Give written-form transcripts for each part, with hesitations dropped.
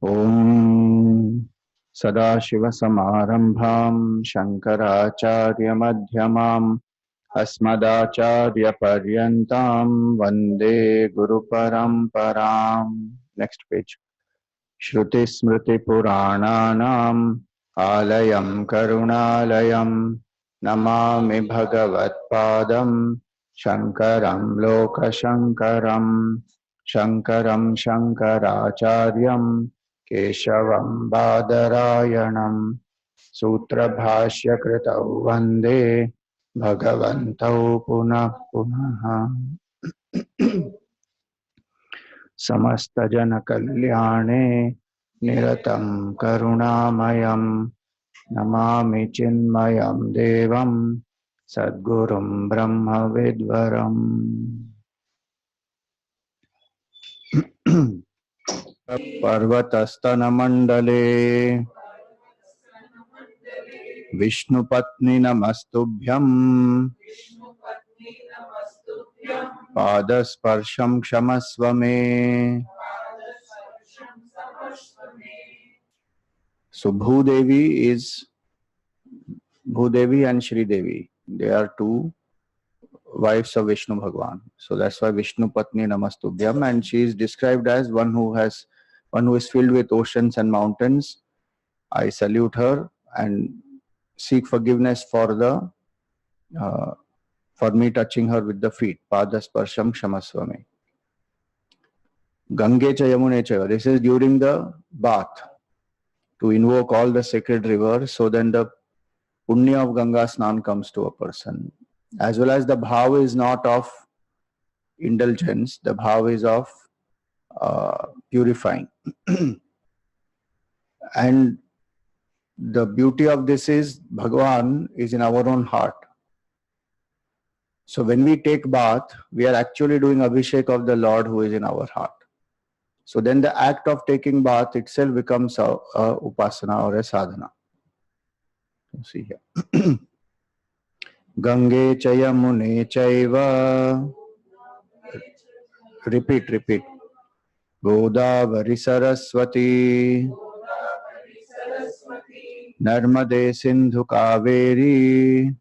Om Sadashivasamarambham Shankaracharya-madhyamam Asmadacharya-paryantam Vande Guru-paramparam. Next page. Shruti-smriti-purananam Alayam Karunalayam Namami Bhagavat-padam Shankaram Loka-shankaram Shankaram Shankaracharyam Keshavam Badarayanam Sutra-bhashya Kritau Vande Bhagavantau Punah Punaha Samasta-jana-kalyane Niratam Karunamayam Namami Chinmayam Devam Sadgurum Brahma Vidvaram Parvatastana Mandale Vishnupatni Namastubhyam Padasparsham Kshamasvame. So Bhudevi is Bhudevi and Shri Devi. They are two wives of Vishnu Bhagwan. So that's why Vishnu Patni Namastubhyam, and she is described as one who is filled with oceans and mountains. I salute her and seek forgiveness for me touching her with the feet. Padasparsham Kshamasvame. Gange cha Yamune cha. This is during the bath to invoke all the sacred rivers, so then the punya of Ganga Snan comes to a person. As well as the bhav is not of indulgence, the bhav is of purifying. And the beauty of this is Bhagavan is in our own heart. So when we take bath, we are actually doing abhishek of the Lord who is in our heart. So then the act of taking bath itself becomes a upasana or a sadhana. You see here. Gange chaya mune chaiva. Repeat. Godavari Saraswati. Narmade Sindhu Kaveri.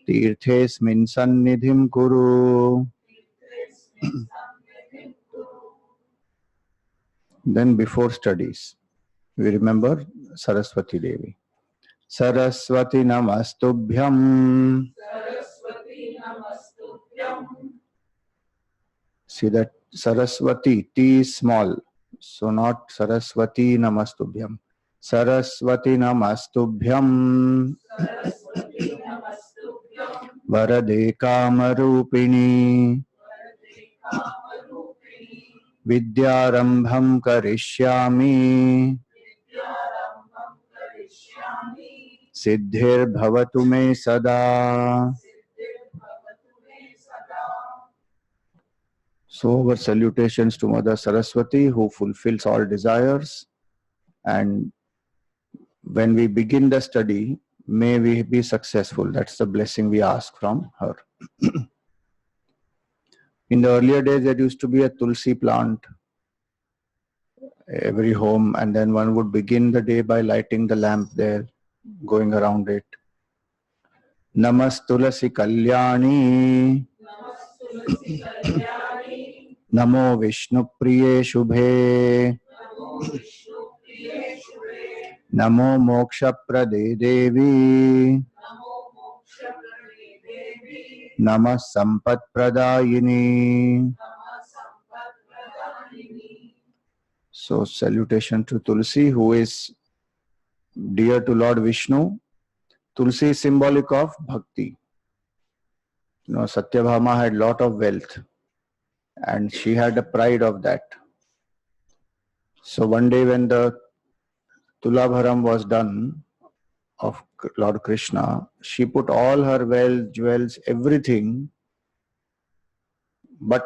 Tirthesmin sannidhim kuru. Then before studies, we remember Saraswati Devi. Saraswati Namastubhyam. See that Saraswati, T is small. So not Saraswati Namastubhyam. Saraswati Namastubhyam. Varade Kamarupini. Vidyarambham karishyami. Siddhir bhavatu me sada. So our salutations to Mother Saraswati, who fulfills all desires. And when we begin the study, may we be successful. That's the blessing we ask from her. In the earlier days, there used to be a tulsi plant every home, and then one would begin the day by lighting the lamp there, going around it. Namastulasi Kalyani. Namo Vishnu Priye Shubhe. Namo Moksha Prade Devi. Namah Sampat Pradayini. So salutation to Tulsi, who is dear to Lord Vishnu. Tulsi is symbolic of bhakti. You know, Satyabhama had lot of wealth and she had a pride of that. So one day when the Tulabharam was done of Lord Krishna, she put all her wealth, jewels, everything, but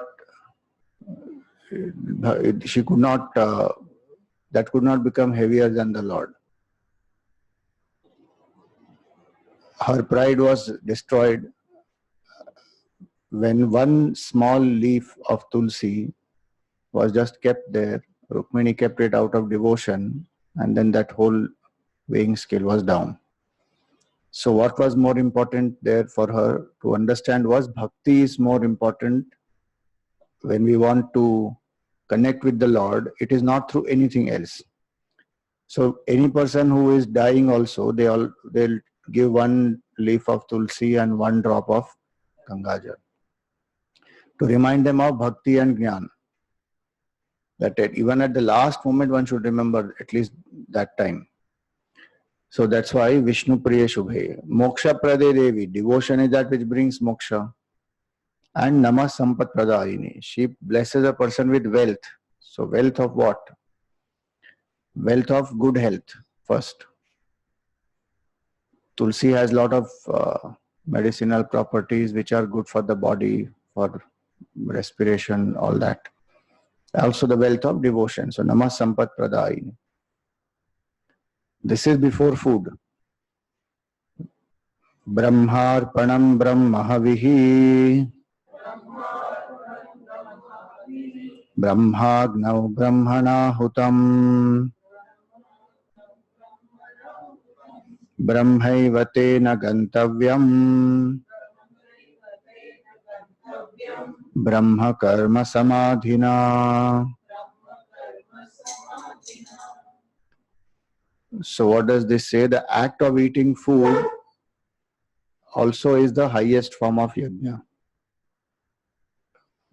she could not, that could not become heavier than the Lord. Her pride was destroyed when one small leaf of tulsi was just kept there. Rukmini kept it out of devotion, and then that whole weighing scale was down. So what was more important there for her to understand was bhakti is more important. When we want to connect with the Lord, it is not through anything else. So any person who is dying also, they'll give one leaf of tulsi and one drop of Gangajal to remind them of bhakti and jnana. That even at the last moment one should remember at least that time. So that's why Vishnu Priya Shubhe. Moksha Prade Devi. Devotion is that which brings moksha. And Nama Sampat Pradayini. She blesses a person with wealth. So wealth of what? Wealth of good health first. Tulsi has a lot of medicinal properties which are good for the body, for respiration, all that. Also the wealth of devotion. So Nama Sampat Pradayini. This is before food. Brahmarpanam Brahmahavihi Brahmagnau Brahmanahutam Brahmaivate Gantavyam Brahma Karma Samadhina. So what does this say? The act of eating food also is the highest form of yajna.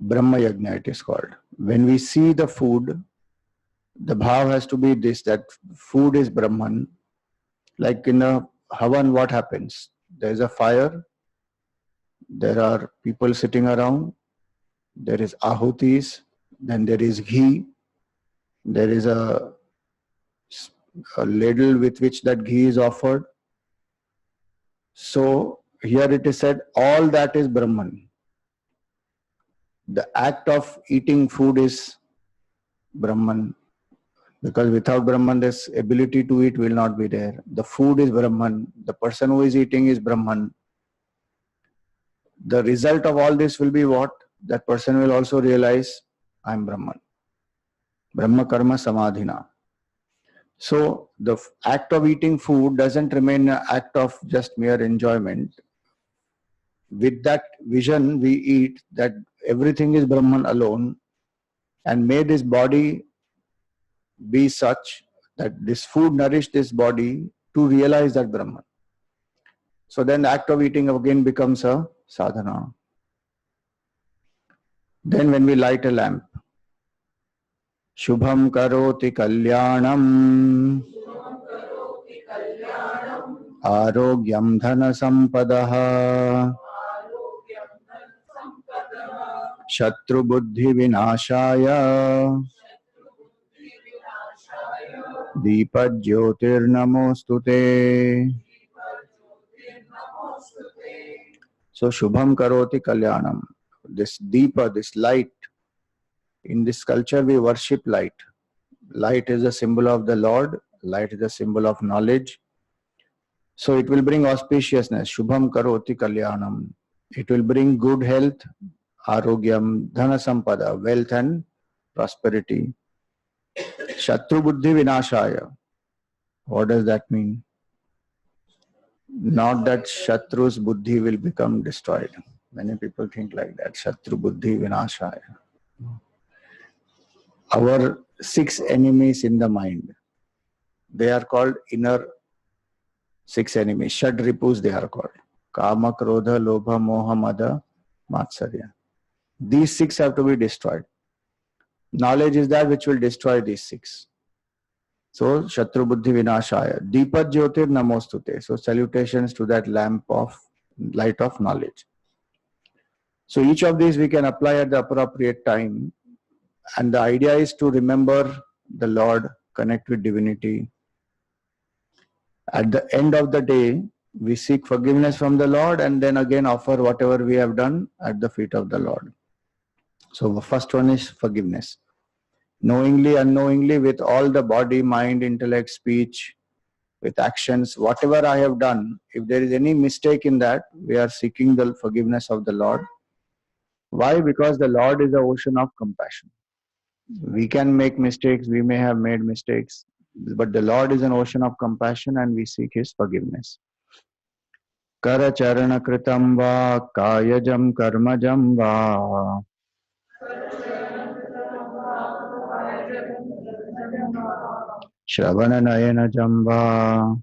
Brahma yajna it is called. When we see the food, the bhav has to be this, that food is Brahman. Like in a Havan, what happens? There is a fire, there are people sitting around, there is ahutis, then there is ghee, there is a ladle with which that ghee is offered. So here it is said, all that is Brahman. The act of eating food is Brahman. Because without Brahman, this ability to eat will not be there. The food is Brahman. The person who is eating is Brahman. The result of all this will be what? That person will also realize, I am Brahman. Brahma karma samadhina. So the act of eating food doesn't remain an act of just mere enjoyment. With that vision, we eat that everything is Brahman alone, and may this body be such that this food nourish this body to realize that Brahman. So then the act of eating again becomes a sadhana. Then when we light a lamp, Shubham karoti kalyanam Arogyam dhana sampadaha Shatru buddhi vinashaya Deepa jyotir namostute. So Shubham karoti kalyanam. This deepa, this light. In this culture we worship light. Light is a symbol of the Lord. Light is a symbol of knowledge. So it will bring auspiciousness. Shubham karoti kalyanam. It will bring good health, arogyam, dhana sampada, wealth and prosperity. Shatru buddhi vinashaya. What does that mean? Not that Shatru's buddhi will become destroyed. Many people think like that. Shatru buddhi vinashaya. Our 6 enemies in the mind, they are called inner 6 enemies. Shad ripus they are called. Kama, Krodha, Lobha, Moha, Mada, Matsarya. These 6 have to be destroyed. Knowledge is that which will destroy these 6. So, Shatru Buddhi Vinashaya. Deepat Jyotir Namostute. So, salutations to that lamp of light of knowledge. So, each of these we can apply at the appropriate time. And the idea is to remember the Lord, connect with divinity. At the end of the day, we seek forgiveness from the Lord and then again offer whatever we have done at the feet of the Lord. So, the first one is forgiveness. Knowingly, unknowingly, with all the body, mind, intellect, speech, with actions, whatever I have done, if there is any mistake in that, we are seeking the forgiveness of the Lord. Why? Because the Lord is the ocean of compassion. We can make mistakes, we may have made mistakes, but the Lord is an ocean of compassion and we seek His forgiveness. Karacharana kritam va kayajam karmajam va Shravananayanajam va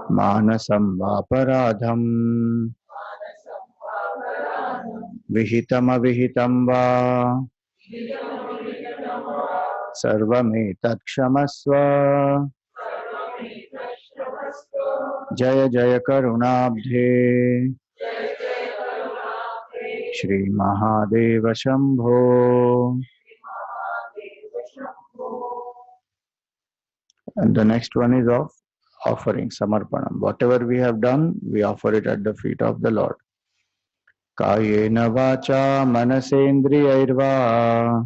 Manasam va paradham Vihitam avihitam va Sarvametat kshamasva Jaya Jaya Karunabdhe Shri Mahadeva Shambho. And the next one is of offering, samarpanam. Whatever we have done, we offer it at the feet of the Lord. Kayena vacha manasendriyairva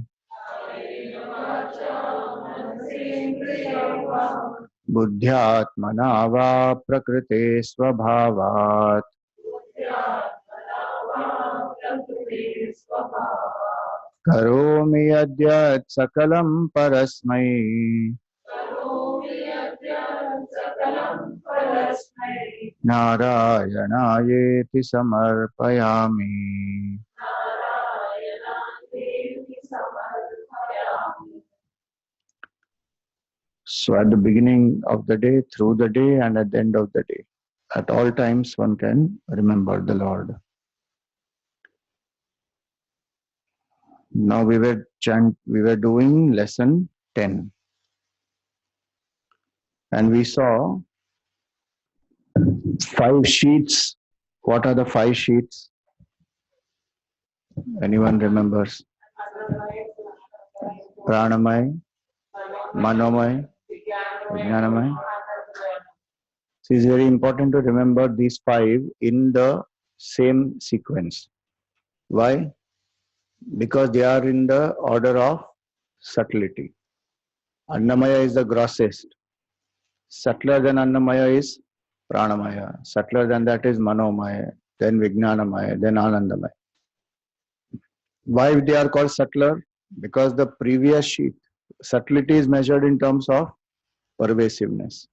buddhyatmana va prakrite svabhavat karomi adyat sakalam parasmai Narayanaayeti samarpayami. So at the beginning of the day, through the day, and at the end of the day, at all times one can remember the Lord. Now we were doing lesson 10. And we saw 5 sheets. What are the 5 sheets? Anyone remembers? Pranamay, Manomay, Vijnanamay. So it's very important to remember these 5 in the same sequence. Why? Because they are in the order of subtlety. Annamaya is the grossest. Subtler than Annamaya is Pranamaya. Subtler than that is Manomaya, then Vijnanamaya, then Anandamaya. Why they are called subtler? Because the previous sheet, subtlety is measured in terms of pervasiveness.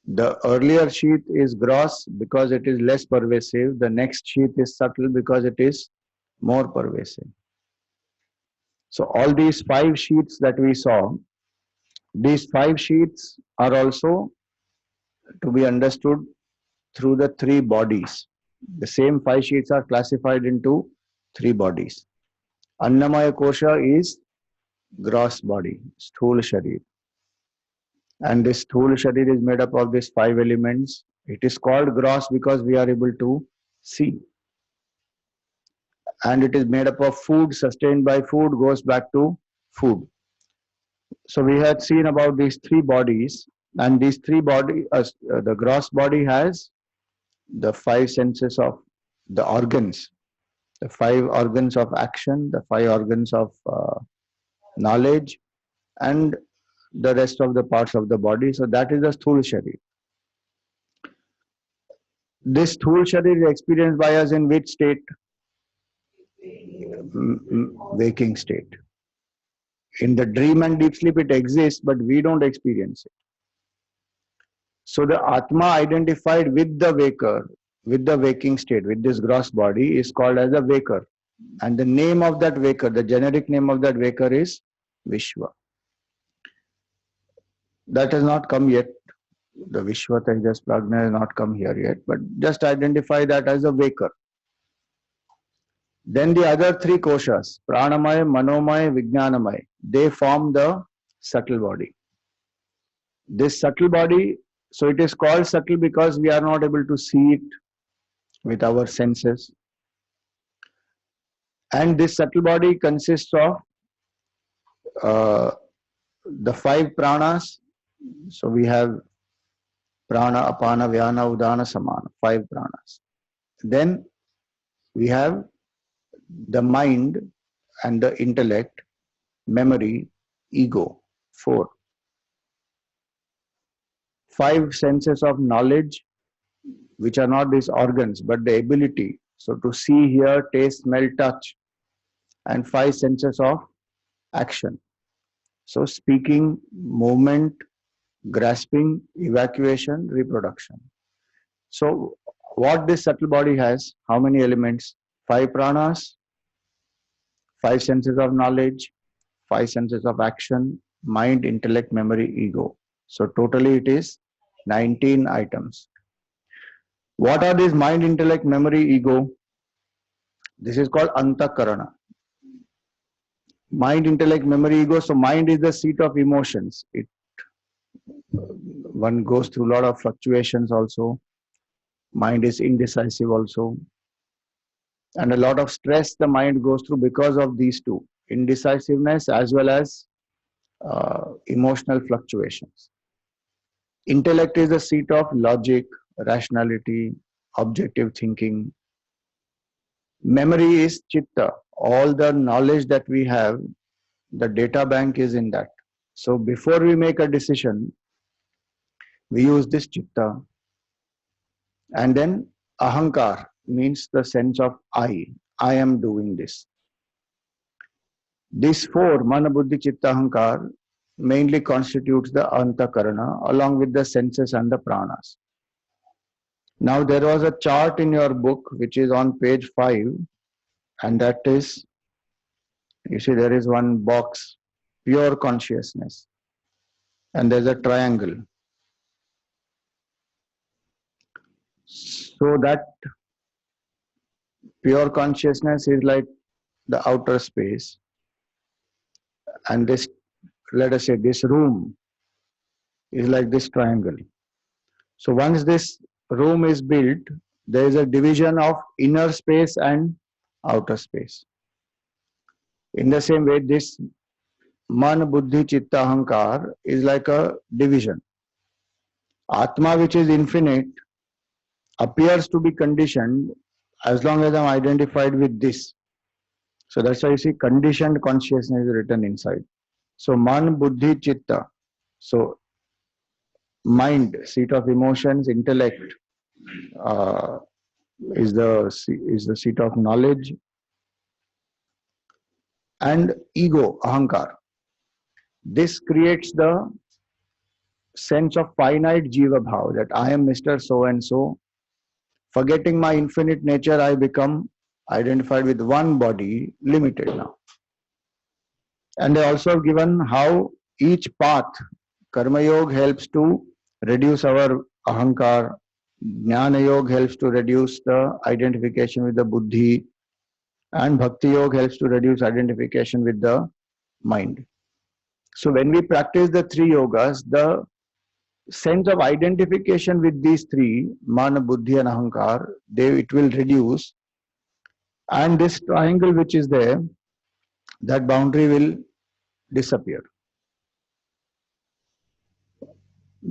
The earlier sheet is gross because it is less pervasive. The next sheet is subtle because it is more pervasive. So all these 5 sheets that we saw, these 5 sheets are also to be understood through the 3 bodies. The same 5 sheets are classified into 3 bodies. Annamaya Kosha is gross body, Sthula Sharir. And this Sthula Sharir is made up of these 5 elements. It is called gross because we are able to see. And it is made up of food, sustained by food, goes back to food. So we had seen about these 3 bodies, and these 3 bodies, the gross body has the 5 senses of the organs, the 5 organs of action, the 5 organs of knowledge, and the rest of the parts of the body. So that is the Sthula Sharir. This Sthula Sharir is experienced by us in which state? Waking state. In the dream and deep sleep it exists, but we don't experience it. So the Atma identified with the waker, with the waking state, with this gross body is called as a waker. And the name of that waker, the generic name of that waker is Vishwa. That has not come yet. The Vishwa Tejas Prajna has not come here yet, but just identify that as a waker. Then the other 3 koshas, Pranamaya, Manomaya, Vijnanamaya, they form the subtle body. This subtle body, so it is called subtle because we are not able to see it with our senses. And this subtle body consists of the 5 pranas. So we have prana, apana, vyana, udana, samana, 5 pranas. Then we have the mind and the intellect, memory, ego, 4. 5 senses of knowledge, which are not these organs, but the ability. So to see, hear, taste, smell, touch. and 5 senses of action. So speaking, movement, grasping, evacuation, reproduction. So what this subtle body has, how many elements? 5 pranas, 5 senses of knowledge, 5 senses of action, mind, intellect, memory, ego. So totally it is 19 items. What are these mind, intellect, memory, ego? This is called antakarana. Mind, intellect, memory, ego. So mind is the seat of emotions. One goes through a lot of fluctuations also. Mind is indecisive also. And a lot of stress the mind goes through because of these two, indecisiveness as well as emotional fluctuations. Intellect is the seat of logic, rationality, objective thinking. Memory is chitta. All the knowledge that we have, the data bank is in that. So before we make a decision, we use this chitta. And then ahankar means the sense of I am doing this. These 4, mana, buddhi, chitta, ahankar, mainly constitutes the antakarana along with the senses and the pranas. Now there was a chart in your book which is on page 5, and that is, you see there is one box, pure consciousness, and there's a triangle. So that pure consciousness is like the outer space, and this, let us say this room is like this triangle. So once this room is built, there is a division of inner space and outer space. In the same way, this man, buddhi, chitta, ahankar is like a division. Atma, which is infinite, appears to be conditioned as long as I'm identified with this. So that's why you see conditioned consciousness is written inside. So man, buddhi, chitta. So mind, seat of emotions, intellect uh, is the seat of knowledge, and ego, ahankar. This creates the sense of finite jiva bhav, that I am Mr. So and so. Forgetting my infinite nature, I become identified with one body, limited now. And they also have given how each path, karma yoga helps to reduce our ahankar, jnana yoga helps to reduce the identification with the buddhi, and bhakti yoga helps to reduce identification with the mind. So when we practice the 3 yogas, the sense of identification with these 3, mana, buddhi and ahankar, it will reduce, and this triangle which is there, that boundary will disappear.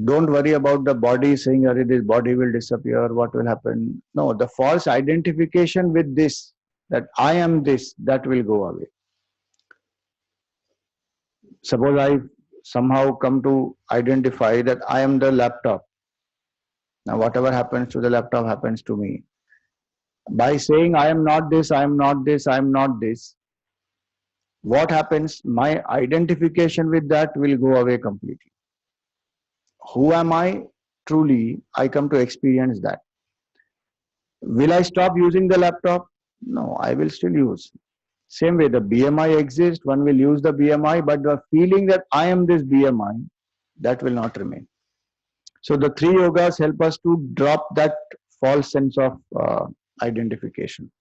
Don't worry about the body saying, this body will disappear, what will happen? No, the false identification with this, that I am this, that will go away. Suppose I somehow come to identify that I am the laptop. Now whatever happens to the laptop happens to me. By saying I am not this, I am not this, I am not this, what happens? My identification with that will go away completely. Who am I truly? I come to experience that. Will I stop using the laptop? No, I will still use. Same way, the BMI exists, one will use the BMI, but the feeling that I am this BMI, that will not remain. So the 3 yogas help us to drop that false sense of identification.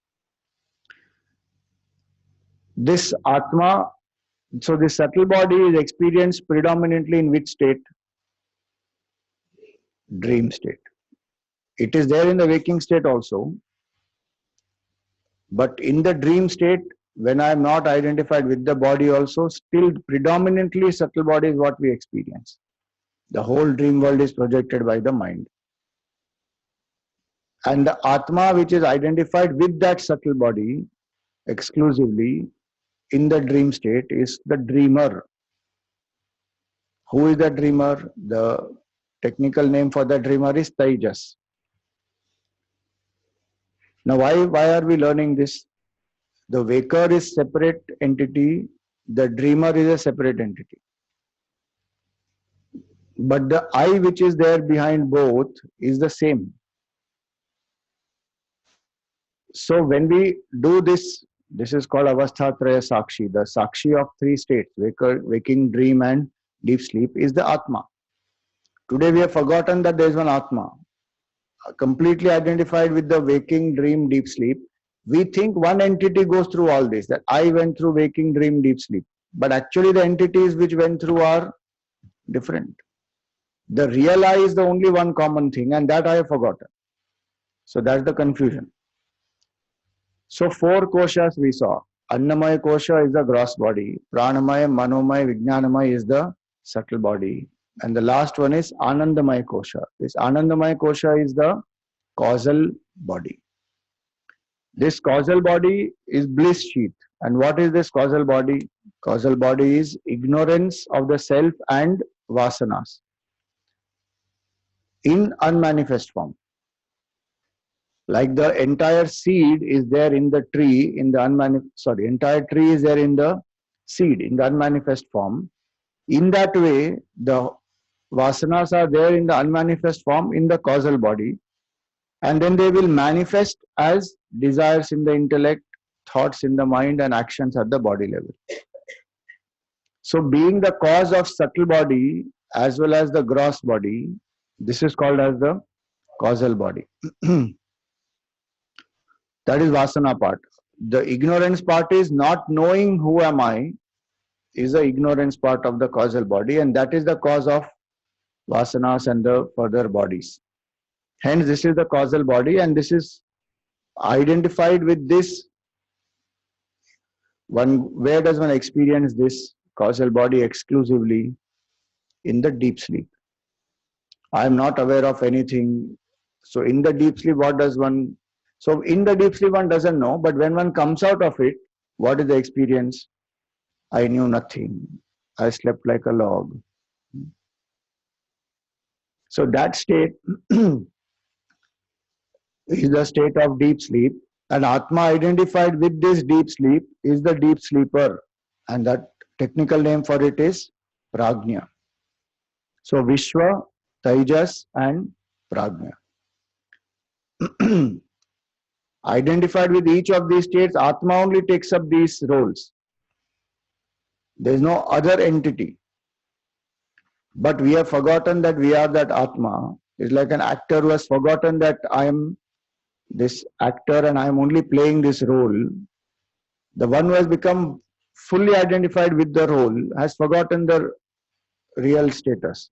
This Atma, so this subtle body is experienced predominantly in which state? Dream state. It is there in the waking state also, but in the dream state, when I am not identified with the body also, still predominantly subtle body is what we experience. The whole dream world is projected by the mind. And the Atma, which is identified with that subtle body exclusively in the dream state, is the dreamer. Who is the dreamer? The technical name for the dreamer is Tejas. Now, why are we learning this? The waker is separate entity, the dreamer is a separate entity. But the I which is there behind both is the same. So when we do this, this is called Avasthatraya Sakshi. The Sakshi of three states, waking, dream and deep sleep, is the Atma. Today we have forgotten that there is one Atma, completely identified with the waking, dream, deep sleep. We think one entity goes through all this, that I went through waking, dream, deep sleep. But actually the entities which went through are different. The real I is the only one common thing, and that I have forgotten. So that's the confusion. So four koshas we saw. Annamaya kosha is the gross body. Pranamaya, Manomaya, Vijnanamaya is the subtle body. And the last one is Anandamaya kosha. This Anandamaya kosha is the causal body. This causal body is bliss sheath. And what is this causal body? Causal body is ignorance of the self and vasanas in unmanifest form. Like the entire seed is there in the tree, in the entire tree is there in the seed, in the unmanifest form. In that way, the vasanas are there in the unmanifest form in the causal body, and then they will manifest as desires in the intellect, thoughts in the mind, and actions at the body level. So being the cause of subtle body as well as the gross body, this is called as the causal body. That is vasana part. The ignorance part is not knowing who am I, is the ignorance part of the causal body, and that is the cause of vasanas and the further bodies. Hence, this is the causal body, and this is identified with this one. Where does one experience this causal body exclusively? In the deep sleep. I am not aware of anything. So in the deep sleep, what does one? So in the deep sleep, one doesn't know, but when one comes out of it, what is the experience? I knew nothing. I slept like a log. So that state is the state of deep sleep, and Atma identified with this deep sleep is the deep sleeper, and that technical name for it is Prajna. So Vishwa, Tejas and Prajna. Identified with each of these states, Atma only takes up these roles. There is no other entity. But we have forgotten that we are that Atma. It's like an actor who has forgotten that I am this actor and I am only playing this role. The one who has become fully identified with the role has forgotten the real status.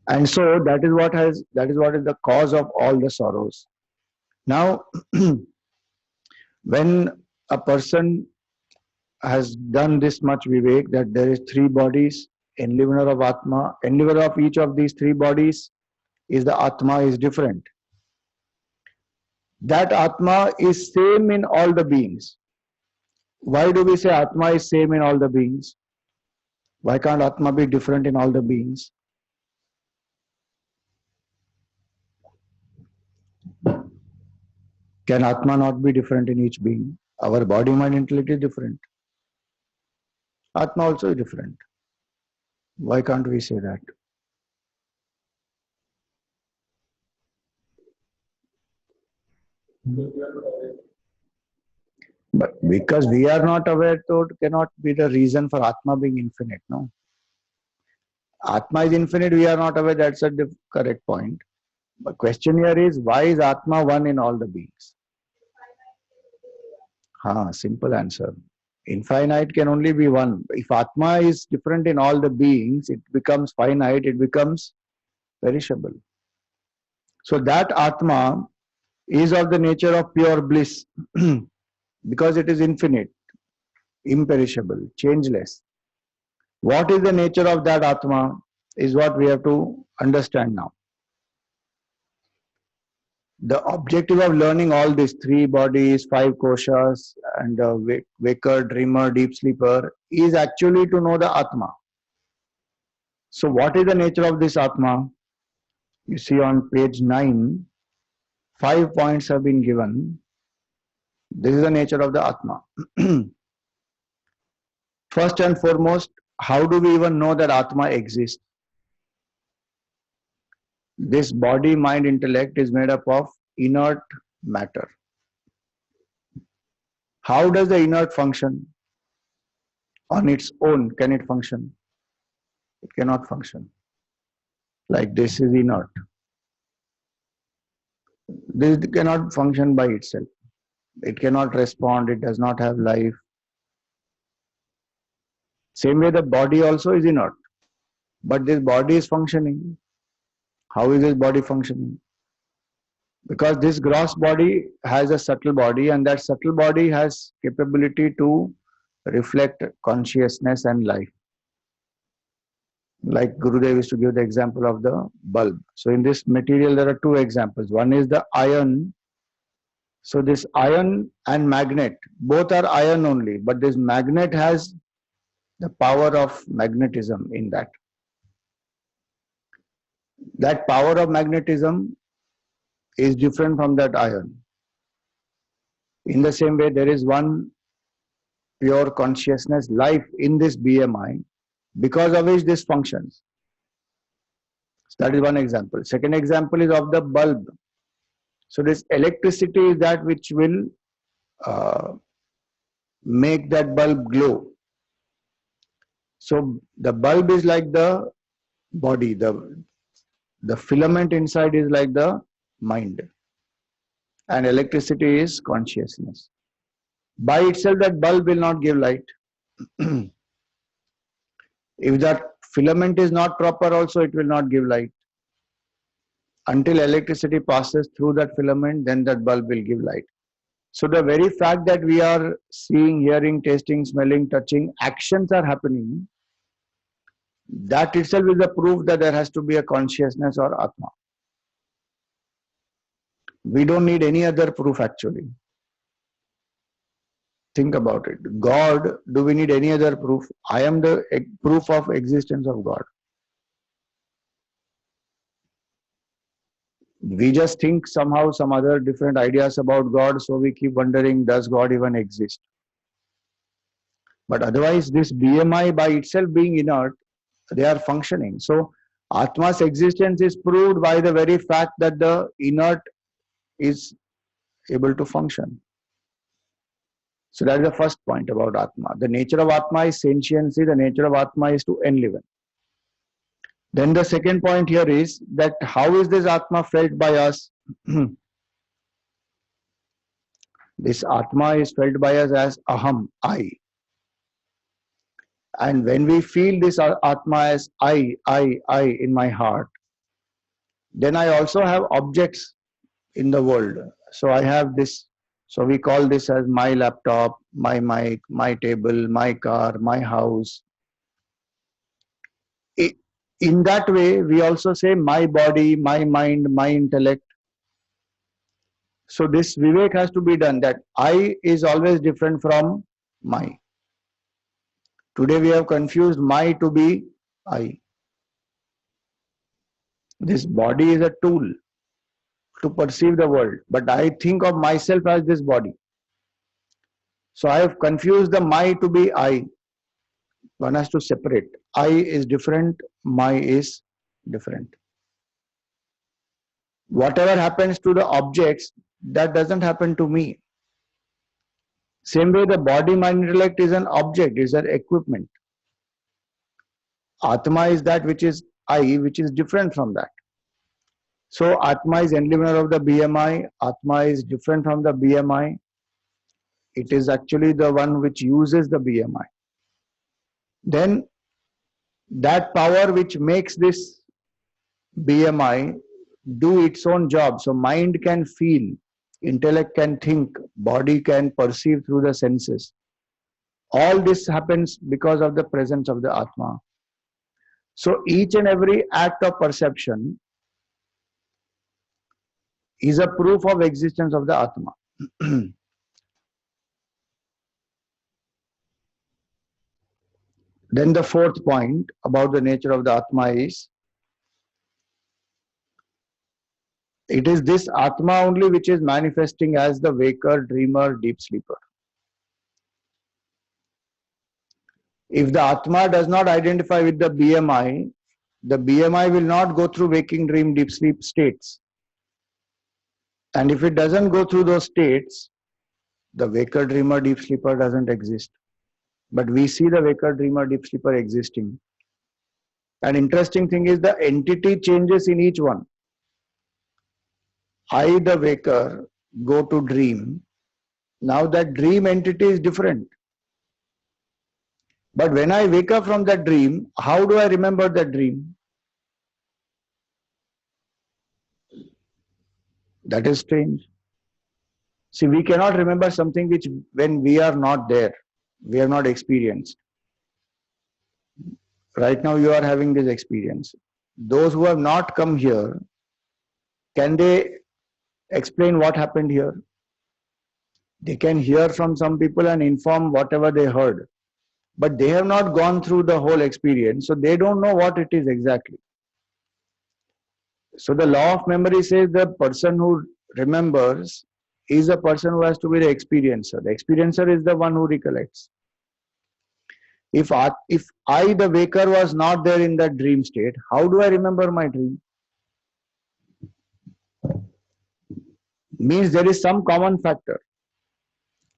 And so that is what is the cause of all the sorrows. Now, when a person has done this much vivek, that there is three bodies, enlivener of Atma, enlivener of each of these three bodies is the Atma is different. That Atma is same in all the beings. Why do we say Atma is same in all the beings? Why can't Atma be different in all the beings? Can Atma not be different in each being? Our body, mind, intellect is different. Atma also is different. Why can't we say that? But because we are not aware, so it cannot be the reason for Atma being infinite, no? Atma is infinite, we are not aware, that's a correct point. But question here is, why is Atma one in all the beings? Simple answer. Infinite can only be one. If Atma is different in all the beings, it becomes finite, it becomes perishable. So that Atma is of the nature of pure bliss because it is infinite, imperishable, changeless. What is the nature of that Atma is what we have to understand now. The objective of learning all these three bodies, five koshas, and waker, dreamer, deep sleeper is actually to know the Atma. So what is the nature of this Atma? You see on page 9, 5 points have been given. This is the nature of the Atma. First and foremost, how do we even know that Atma exists? This body, mind, intellect is made up of inert matter. How does the inert function? On its own, can it function? It cannot function. Like this is inert. This cannot function by itself. It cannot respond. It does not have life. Same way the body also is inert. But this body is functioning. How is this body functioning? Because this gross body has a subtle body, and that subtle body has capability to reflect consciousness and life. Like Gurudev used to give the example of the bulb. So in this material there are two examples. One is the iron. So this iron and magnet, both are iron only, but this magnet has the power of magnetism in that. That power of magnetism is different from that iron. In the same way, there is one pure consciousness, life in this BMI, because of which this functions. So that is one example. Second example is of the bulb. So this electricity is that which will make that bulb glow. So the bulb is like the body, the filament inside is like the mind, and electricity is consciousness. By itself, that bulb will not give light. If that filament is not proper, also it will not give light. Until electricity passes through that filament, then that bulb will give light. So the very fact that we are seeing, hearing, tasting, smelling, touching, actions are happening, that itself is a proof that there has to be a consciousness or Atma. We don't need any other proof actually. Think about it. God, do we need any other proof? I am the proof of existence of God. We just think somehow some other different ideas about God, so we keep wondering, does God even exist? But otherwise, this BMI by itself being inert, they are functioning. So Atma's existence is proved by the very fact that the inert is able to function. So that is the first point about Atma. The nature of Atma is sentiency, the nature of Atma is to enliven. Then the second point here is that how is this Atma felt by us? This Atma is felt by us as Aham, I. And when we feel this Atma as I in my heart, then I also have objects in the world. So I have this, so we call this as my laptop, my mic, my table, my car, my house. In that way, we also say my body, my mind, my intellect. So this Vivek has to be done, that I is always different from my. Today we have confused my to be I. This body is a tool to perceive the world, but I think of myself as this body. So I have confused the my to be I. One has to separate. I is different, my is different. Whatever happens to the objects, that doesn't happen to me. Same way, the body, mind, intellect is an object, is an equipment. Atma is that which is I, which is different from that. So Atma is enlivener of the BMI. Atma is different from the BMI. It is actually the one which uses the BMI. Then that power which makes this BMI do its own job. So mind can feel, intellect can think, body can perceive through the senses. All this happens because of the presence of the Atma. So each and every act of perception is a proof of existence of the Atma. Then the fourth point about the nature of the Atma is It is this Atma only which is manifesting as the waker, dreamer, deep sleeper. If the Atma does not identify with the BMI will not go through waking, dream, deep sleep states. And if it doesn't go through those states, the waker, dreamer, deep sleeper doesn't exist. But we see the waker, dreamer, deep sleeper existing. An interesting thing is the entity changes in each one. I, the waker, go to dream. Now that dream entity is different. But when I wake up from that dream, how do I remember that dream? That is strange. See, we cannot remember something which when we are not there, we have not experienced. Right now you are having this experience. Those who have not come here, can they explain what happened here? They can hear from some people and inform whatever they heard. But they have not gone through the whole experience, so they don't know what it is exactly. So the law of memory says the person who remembers is a person who has to be the experiencer. The experiencer is the one who recollects. If I, the waker, was not there in that dream state, how do I remember my dream? Means there is some common factor.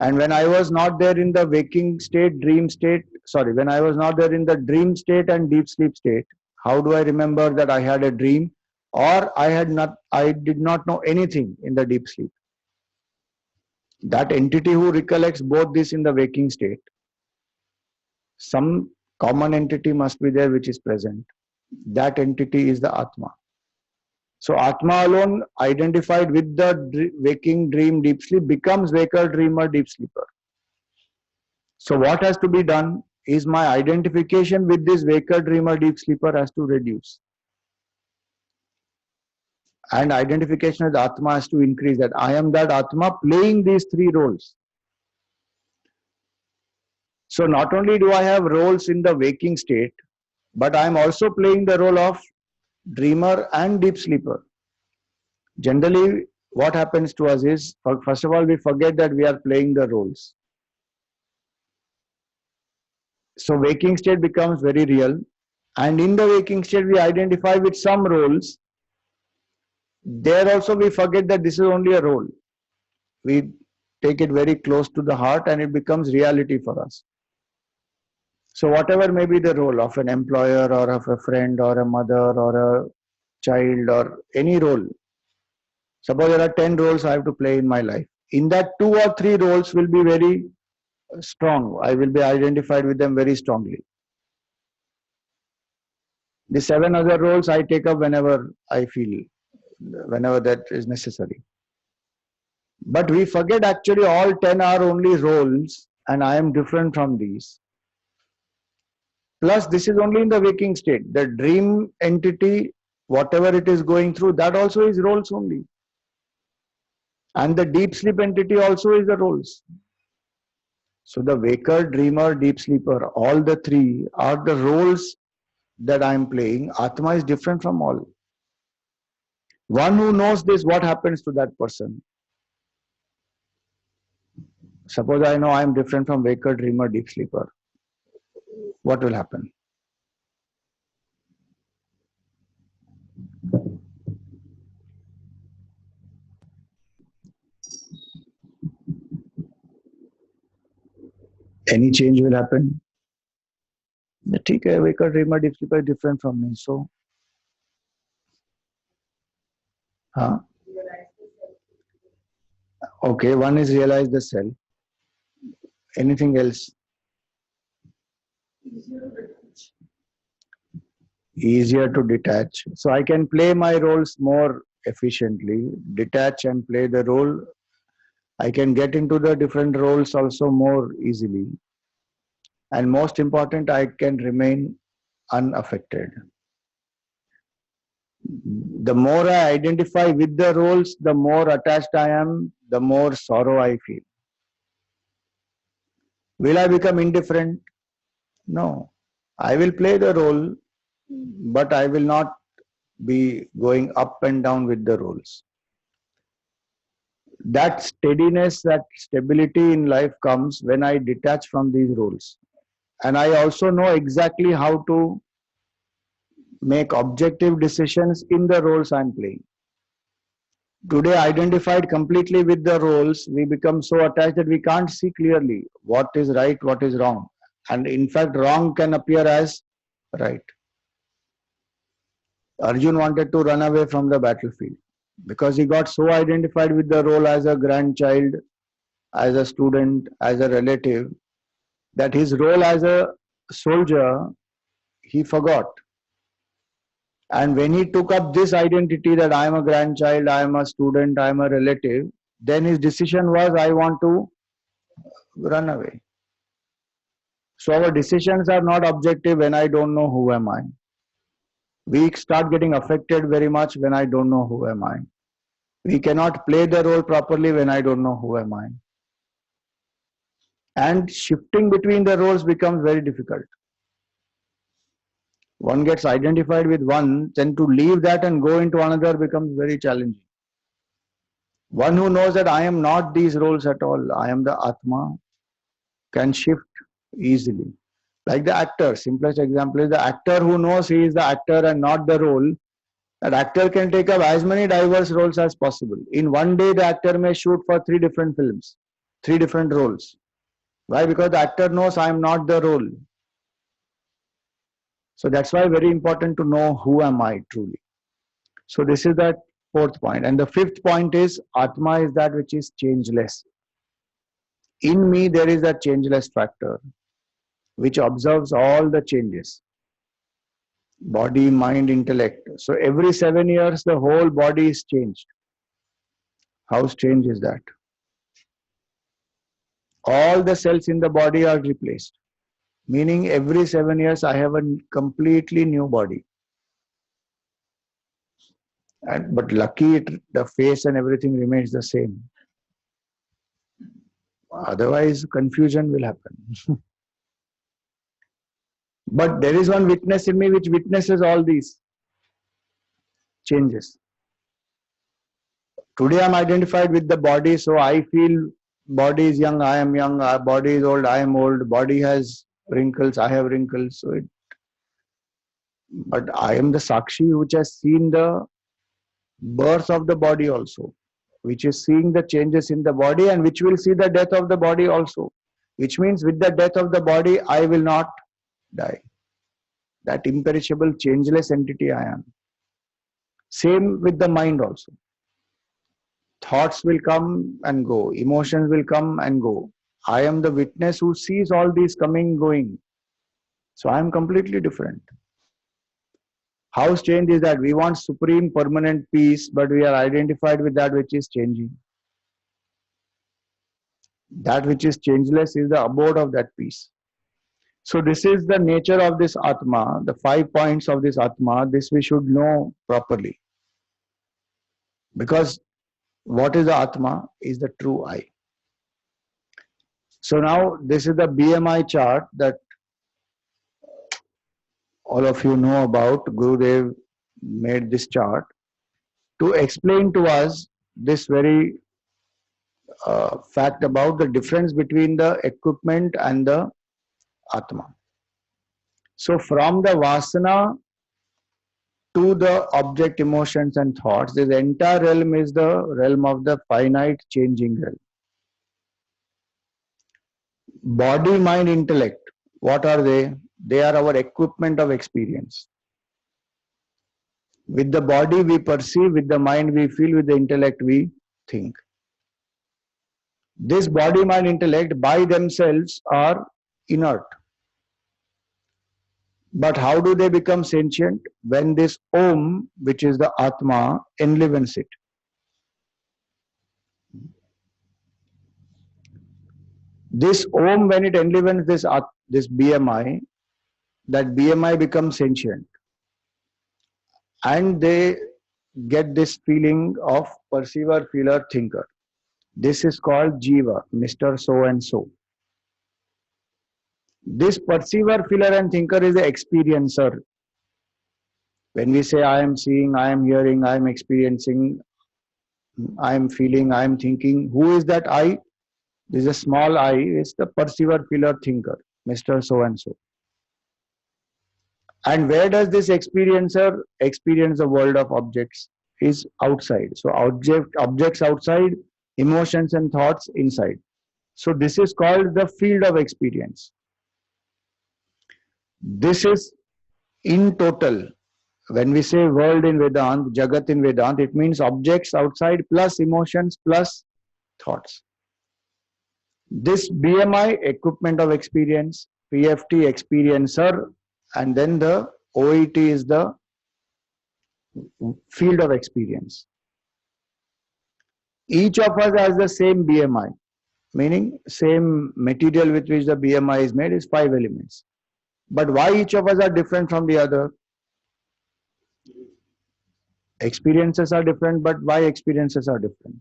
And when I was not there in the waking state, when I was not there in the dream state and deep sleep state, how do I remember that I had a dream or I did not know anything in the deep sleep? That entity who recollects both this in the waking state, some common entity must be there which is present. That entity is the Atma. So Atma alone identified with the waking, dream, deep sleep becomes waker, dreamer, deep sleeper. So what has to be done is my identification with this waker, dreamer, deep sleeper has to reduce. And identification with Atma has to increase, that I am that Atma playing these three roles. So not only do I have roles in the waking state, but I am also playing the role of dreamer and deep sleeper. Generally, what happens to us is, first of all, we forget that we are playing the roles. So waking state becomes very real. And in the waking state, we identify with some roles. There also we forget that this is only a role. We take it very close to the heart and it becomes reality for us. So whatever may be the role of an employer or of a friend or a mother or a child or any role. Suppose there are 10 roles I have to play in my life. In that 2 or 3 roles will be very strong. I will be identified with them very strongly. The 7 other roles I take up whenever I feel, whenever that is necessary. But we forget actually all 10 are only roles and I am different from these. Plus this is only in the waking state. The dream entity, whatever it is going through, that also is roles only. And the deep sleep entity also is the roles. So the waker, dreamer, deep sleeper, all the three are the roles that I am playing. Atma is different from all. One who knows this, what happens to that person? Suppose I know I am different from waker, dreamer, deep sleeper. What will happen? Any change will happen? Okay, waker, dreamer, deep sleeper is different from me. So, okay, one is realize the self. Anything else? Easier to detach. So I can play my roles more efficiently, detach and play the role. I can get into the different roles also more easily. And most important, I can remain unaffected. The more I identify with the roles, the more attached I am, the more sorrow I feel. Will I become indifferent? No. I will play the role, but I will not be going up and down with the roles. That steadiness, that stability in life comes when I detach from these roles. And I also know exactly how to make objective decisions in the roles I'm playing. Today, identified completely with the roles, we become so attached that we can't see clearly what is right, what is wrong. And in fact, wrong can appear as right. Arjun wanted to run away from the battlefield because he got so identified with the role as a grandchild, as a student, as a relative, that his role as a soldier he forgot. And when he took up this identity that I am a grandchild, I am a student, I am a relative, then his decision was, I want to run away. So our decisions are not objective when I don't know who am I. We start getting affected very much when I don't know who am I. We cannot play the role properly when I don't know who am I. And shifting between the roles becomes very difficult. One gets identified with one, then to leave that and go into another becomes very challenging. One who knows that I am not these roles at all, I am the Atma, can shift easily. Like the actor, simplest example is the actor who knows he is the actor and not the role. That actor can take up as many diverse roles as possible. In one day, the actor may shoot for 3 different films, 3 different roles. Why? Because the actor knows I am not the role. So that's why very important to know who am I truly. So this is that fourth point. And the fifth point is Atma is that which is changeless. In me, there is that changeless factor which observes all the changes. Body, mind, intellect. So every 7 years, the whole body is changed. How strange is that? All the cells in the body are replaced. Meaning every 7 years, I have a completely new body. But lucky, the face and everything remains the same. Otherwise, confusion will happen. But there is one witness in me which witnesses all these changes. Today I'm identified with the body, so I feel body is young, I am young, body is old, I am old, body has wrinkles, I have wrinkles. But I am the Sakshi which has seen the birth of the body also, which is seeing the changes in the body and which will see the death of the body also. Which means with the death of the body, I will not die. That imperishable, changeless entity I am. Same with the mind also. Thoughts will come and go. Emotions will come and go. I am the witness who sees all these coming, going. So I am completely different. How strange is that? We want supreme permanent peace, but we are identified with that which is changing. That which is changeless is the abode of that peace. So this is the nature of this Atma, the 5 points of this Atma. This we should know properly. Because what is the Atma is the true I. So now this is the BMI chart that all of you know about. Gurudev made this chart to explain to us this very fact about the difference between the equipment and the Atma. So from the Vasana to the object, emotions and thoughts, this entire realm is the realm of the finite changing realm. Body, mind, intellect, what are they? They are our equipment of experience. With the body we perceive, with the mind we feel, with the intellect we think. This body, mind, intellect by themselves are inert. But how do they become sentient? When this Om, which is the Atma, enlivens it. This Om, when it enlivens this BMI, that BMI becomes sentient. And they get this feeling of perceiver, feeler, thinker. This is called Jiva, Mr. So and so. This perceiver, feeler and thinker is the experiencer. When we say I am seeing, I am hearing, I am experiencing, I am feeling, I am thinking. Who is that I? This is a small I. It's the perceiver, feeler, thinker, Mr. So and so. And where does this experiencer experience the world of objects? Is outside. So objects outside, emotions and thoughts inside. So this is called the field of experience. This is in total. When we say world in Vedanta, Jagat in Vedanta, it means objects outside plus emotions plus thoughts. This BMI, equipment of experience, PFT, experiencer, and then the OET is the field of experience. Each of us has the same BMI, meaning same material with which the BMI is made is 5 elements. But why each of us are different from the other? Experiences are different, but why experiences are different?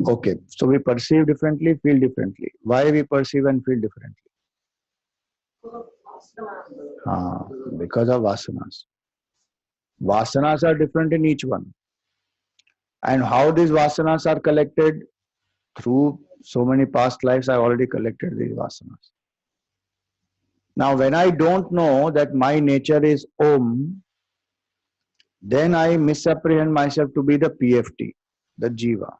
Okay, so we perceive differently, feel differently. Why we perceive and feel differently? Because of vasanas. Vasanas are different in each one. And how these vasanas are collected? Through so many past lives, I already collected these vasanas. Now, when I don't know that my nature is Om, then I misapprehend myself to be the PFT, the Jiva.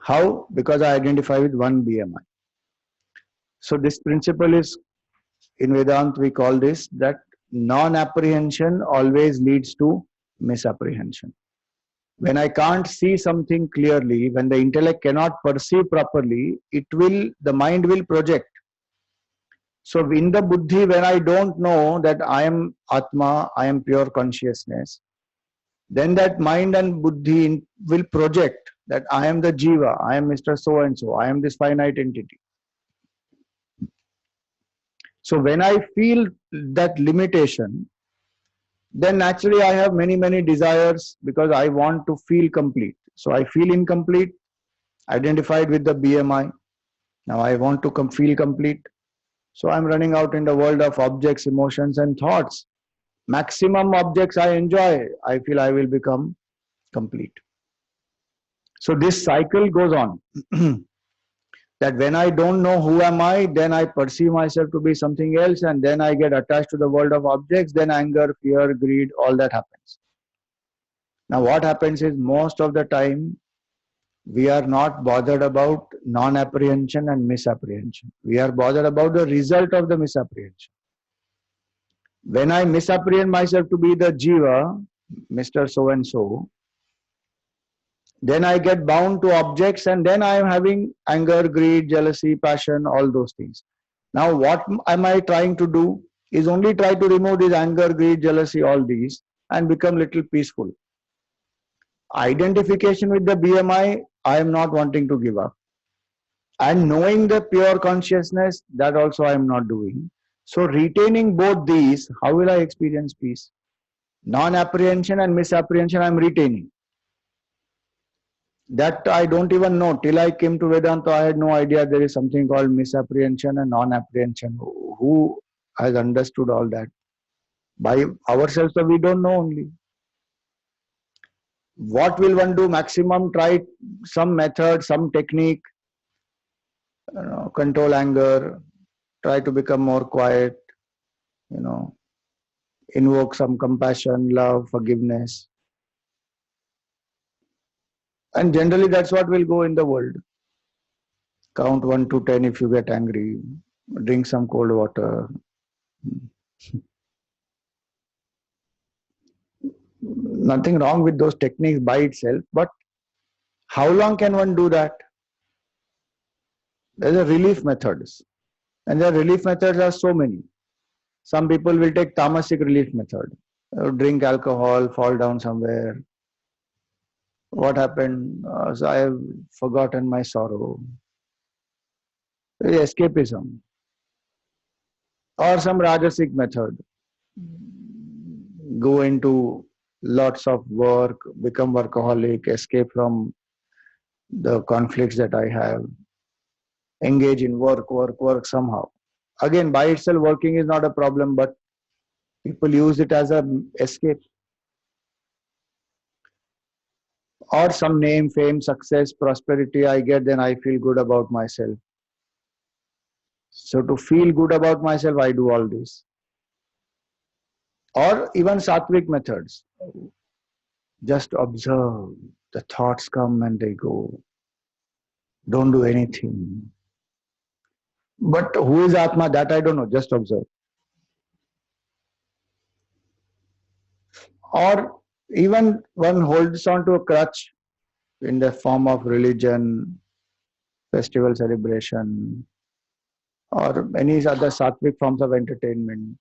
How? Because I identify with one BMI. So this principle is, in Vedanta we call this, that non-apprehension always leads to misapprehension. When I can't see something clearly, when the intellect cannot perceive properly, the mind will project. So in the buddhi, when I don't know that I am Atma, I am pure consciousness, then that mind and buddhi will project that I am the Jiva, I am Mr. So-and-so, I am this finite entity. So when I feel that limitation, then naturally I have many desires because I want to feel complete. So I feel incomplete, identified with the BMI. Now I want to feel complete. So I'm running out in the world of objects, emotions and thoughts. Maximum objects I enjoy, I feel I will become complete. So this cycle goes on. That when I don't know who am I, then I perceive myself to be something else, and then I get attached to the world of objects, then anger, fear, greed, all that happens. Now what happens is, most of the time we are not bothered about non-apprehension and misapprehension. We are bothered about the result of the misapprehension. When I misapprehend myself to be the Jiva, Mr. So-and-so, then I get bound to objects, and then I am having anger, greed, jealousy, passion, all those things. Now what am I trying to do is only try to remove this anger, greed, jealousy, all these, and become little peaceful. Identification with the BMI, I am not wanting to give up. And knowing the pure consciousness, that also I am not doing. So retaining both these, how will I experience peace? Non-apprehension and misapprehension I am retaining. That I don't even know. Till I came to Vedanta, I had no idea there is something called misapprehension and non-apprehension. Who has understood all that? By ourselves, we don't know only. What will one do? Maximum try some method, some technique, control anger, try to become more quiet, invoke some compassion, love, forgiveness. And generally that's what will go in the world. Count 1 to 10 if you get angry, drink some cold water. Nothing wrong with those techniques by itself, but how long can one do that? There are relief methods, and the relief methods are so many. Some people will take tamasic relief method, drink alcohol, fall down somewhere. What happened? So I have forgotten my sorrow. Escapism. Or some rajasic method. Go into lots of work, become workaholic, escape from the conflicts that I have, engage in work somehow. Again, by itself, working is not a problem, but People use it as a escape. Or some name, fame, success, prosperity I get, then I feel good about myself. So to feel good about myself, I do all this. Or even sattvic methods. Just observe. The thoughts come and they go. Don't do anything. But who is Atma? That I don't know. Just observe. Or even one holds on to a crutch in the form of religion, festival celebration, or any other sattvic forms of entertainment,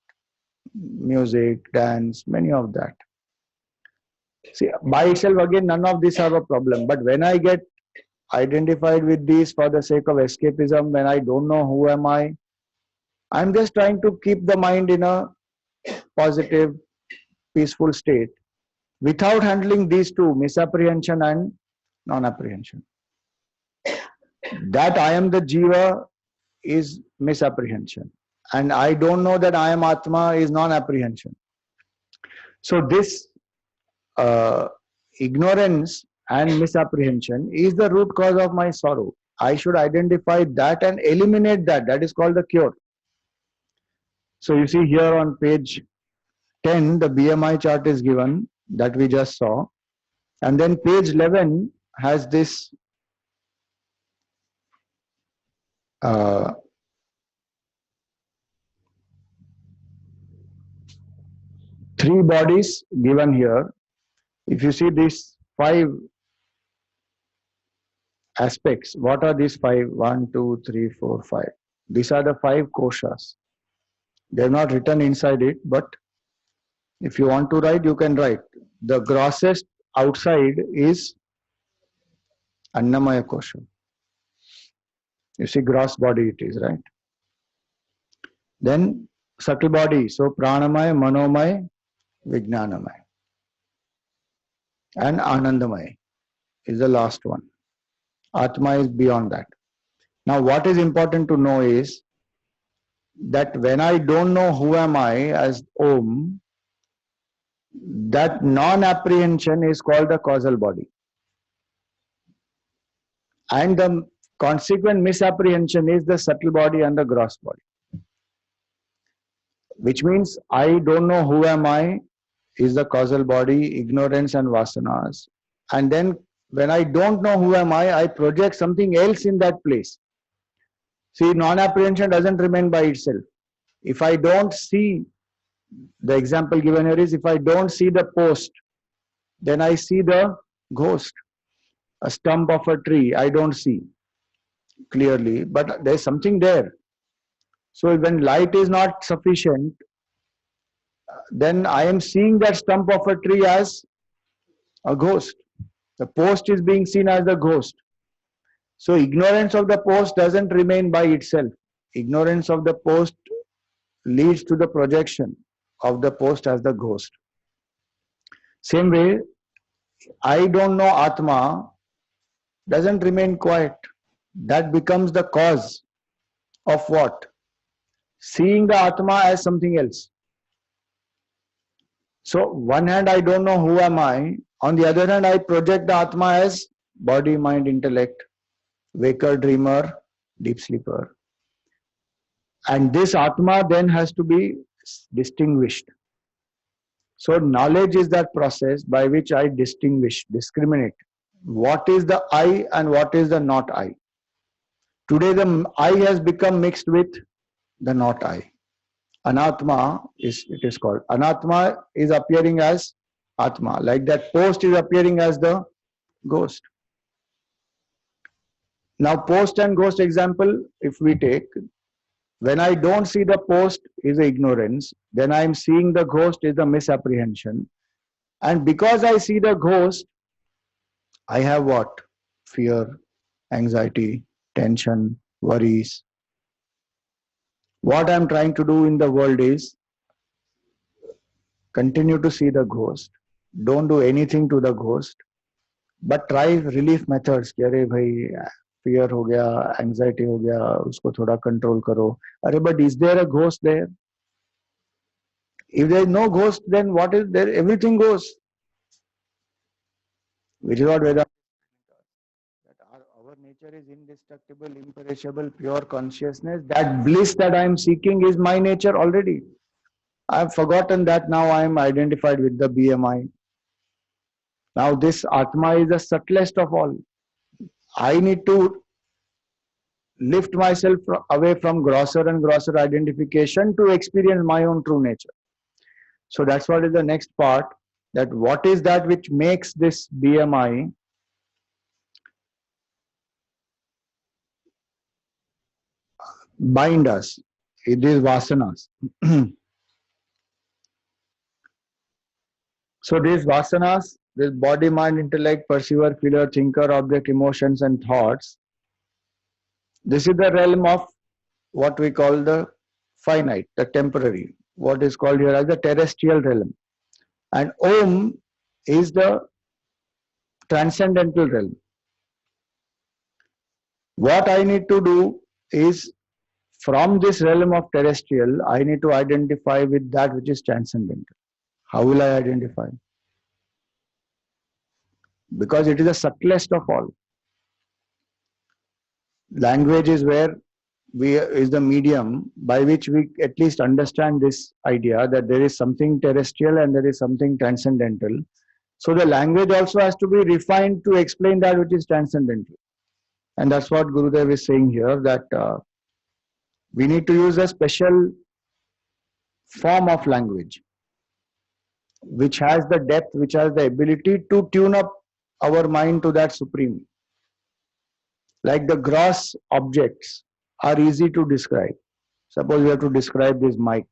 music, dance, many of that. See, by itself, again, none of these are a problem. But when I get identified with these for the sake of escapism, when I don't know who am I, I'm just trying to keep the mind in a positive, peaceful state without handling these two, misapprehension and non-apprehension. That I am the jiva is misapprehension. And I don't know that I am Atma is non-apprehension. So this ignorance and misapprehension is the root cause of my sorrow. I should identify that and eliminate that. That is called the cure. So you see here on page 10, the BMI chart is given that we just saw. And then page 11 has this three bodies given here. If you see these 5 aspects, what are these 5? 1, 2, 3, 4, 5. These are the 5 koshas. They're not written inside it, but if you want to write, you can write. The grossest outside is Annamaya kosha. You see, gross body it is, right? Then subtle body, so Pranamaya, Manomaya, Vijnanamaya. And Anandamaya is the last one. Atma is beyond that. Now, what is important to know is that when I don't know who am I as Om, that non-apprehension is called the causal body. And the consequent misapprehension is the subtle body and the gross body. Which means I don't know who am I is the causal body, ignorance and vasanas. And then when I don't know who am I project something else in that place. See, non-apprehension doesn't remain by itself. If I don't see, the example given here is if I don't see the post, then I see the ghost. A stump of a tree, I don't see clearly, but there's something there. So when light is not sufficient, then I am seeing that stump of a tree as a ghost. The post is being seen as the ghost. So ignorance of the post doesn't remain by itself. Ignorance of the post leads to the projection of the post as the ghost. Same way, I don't know Atma doesn't remain quiet. That becomes the cause of what? Seeing the Atma as something else. So, one hand I don't know who am I. On the other hand, I project the Atma as body, mind, intellect, waker, dreamer, deep sleeper. And this Atma then has to be distinguished. So, knowledge is that process by which I discriminate. What is the I and what is the not I? Today, the I has become mixed with the not I. Anatma it is called. Anatma is appearing as Atma. Like that post is appearing as the ghost. Now post and ghost example, if we take, when I don't see the post is ignorance, then I am seeing the ghost is the misapprehension. And because I see the ghost, I have what? Fear, anxiety, tension, worries. What I am trying to do in the world is continue to see the ghost. Don't do anything to the ghost, but try relief methods. कि अरे भाई fear हो गया, anxiety हो गया, उसको थोड़ा control करो. अरे but is there a ghost there? If there is no ghost, then what is there? Everything goes. Which is what Vedanta, that our nature is indestructible, imperishable, pure consciousness. That bliss that I am seeking is my nature already. I have forgotten that. Now I am identified with the BMI. Now this Atma is the subtlest of all. I need to lift myself away from grosser and grosser identification to experience my own true nature. So that's what is the next part, that what is that which makes this BMI bind us? It is vasanas. So these vasanas, this body, mind, intellect, perceiver, feeler, thinker, object, emotions and thoughts, this is the realm of what we call the finite, the temporary, what is called here as the terrestrial realm. And Om is the transcendental realm. What I need to do is, from this realm of terrestrial, I need to identify with that which is transcendental. How will I identify? Because it is the subtlest of all. Language is where is the medium by which we at least understand this idea that there is something terrestrial and there is something transcendental. So the language also has to be refined to explain that which is transcendental. And that's what Gurudev is saying here, that we need to use a special form of language which has the depth, which has the ability to tune up our mind to that supreme. Like the gross objects are easy to describe. Suppose we have to describe this mic.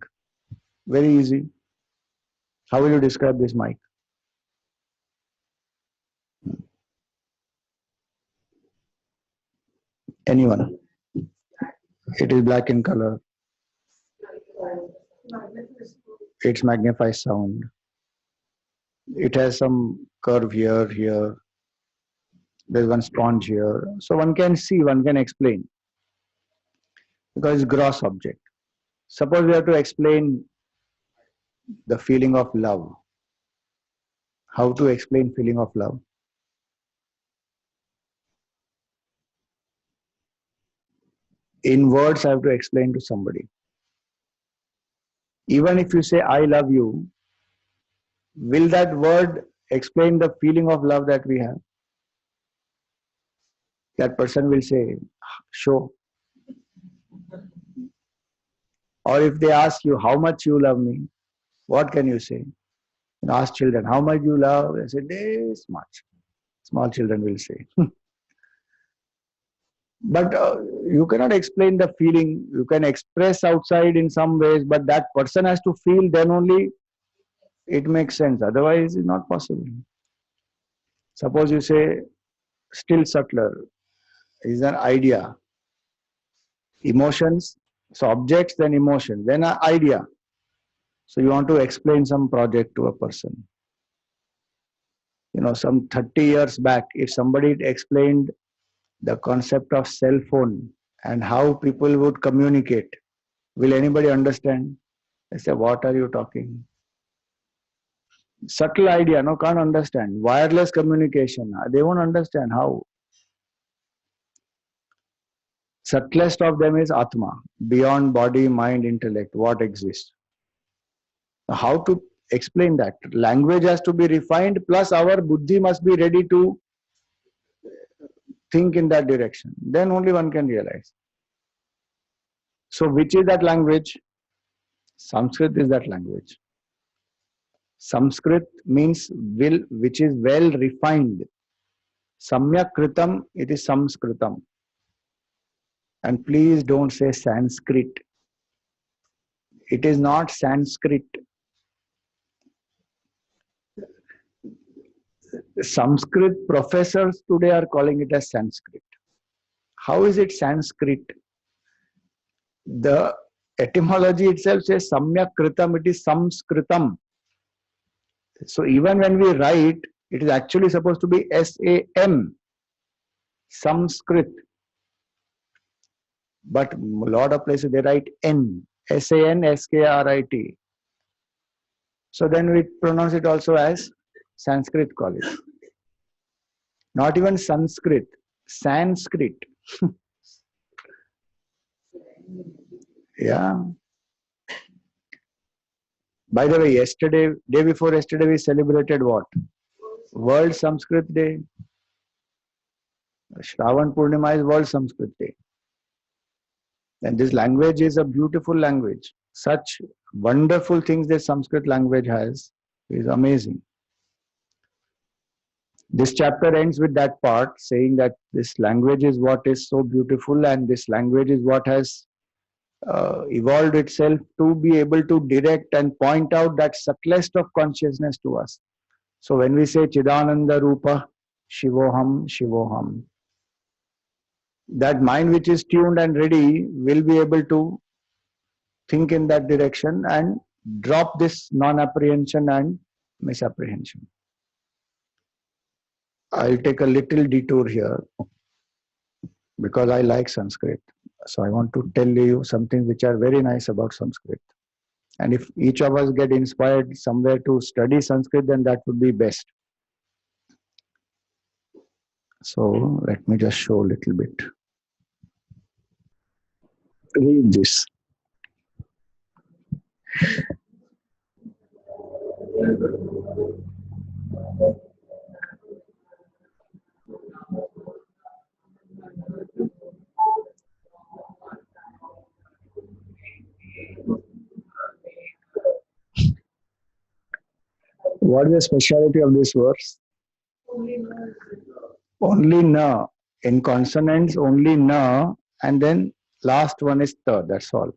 Very easy. How will you describe this mic? Anyone? It is black in color. It's magnified sound. It has some curve here, here. There's one sponge here. So one can see, one can explain. Because it's gross object. Suppose we have to explain the feeling of love. How to explain feeling of love? In words, I have to explain to somebody. Even if you say, I love you, will that word explain the feeling of love that we have? That person will say, show. Or if they ask you, how much you love me, what can you say? You ask children, how much you love? They say, this much. Small children will say. But you cannot explain the feeling. You can express outside in some ways, but that person has to feel, then only it makes sense. Otherwise, it's not possible. Suppose you say, still subtler is an idea. Emotions, so objects, then emotion, then an idea. So you want to explain some project to a person. You know, some 30 years back, if somebody explained the concept of cell phone and how people would communicate, will anybody understand? They say, what are you talking? Subtle idea, no, can't understand. Wireless communication, they won't understand how. Subtlest of them is Atma, beyond body, mind, intellect, what exists. How to explain that? Language has to be refined, plus our buddhi must be ready to think in that direction. Then only one can realize. So which is that language? Sanskrit is that language. Sanskrit means will, which is well refined. Samyak kritam, it is Sanskritam. And please don't say Sanskrit. It is not Sanskrit. Sanskrit professors today are calling it as Sanskrit. How is it Sanskrit? The etymology itself says Samyak kritam, it is Samskritam. So even when we write, it is actually supposed to be S-A-M, Sanskrit. But a lot of places they write N, S-A-N-S-K-R-I-T. So then we pronounce it also as Sanskrit college. Not even Sanskrit, Sanskrit. Yeah. By the way, day before yesterday, we celebrated what? World Sanskrit Day. Shravan Purnima is World Sanskrit Day. And this language is a beautiful language. Such wonderful things that Sanskrit language has is amazing. This chapter ends with that part saying that this language is what is so beautiful, and this language is what has evolved itself to be able to direct and point out that subtlest of consciousness to us. So when we say Chidananda Rupa Shivoham Shivoham, that mind which is tuned and ready will be able to think in that direction and drop this non-apprehension and misapprehension. I'll take a little detour here because I like Sanskrit. So I want to tell you some things which are very nice about Sanskrit. And if each of us get inspired somewhere to study Sanskrit, then that would be best. So let me just show a little bit. Read this. What is the speciality of this verse? Only na. In consonants, only na, and then last one is ta. That's all.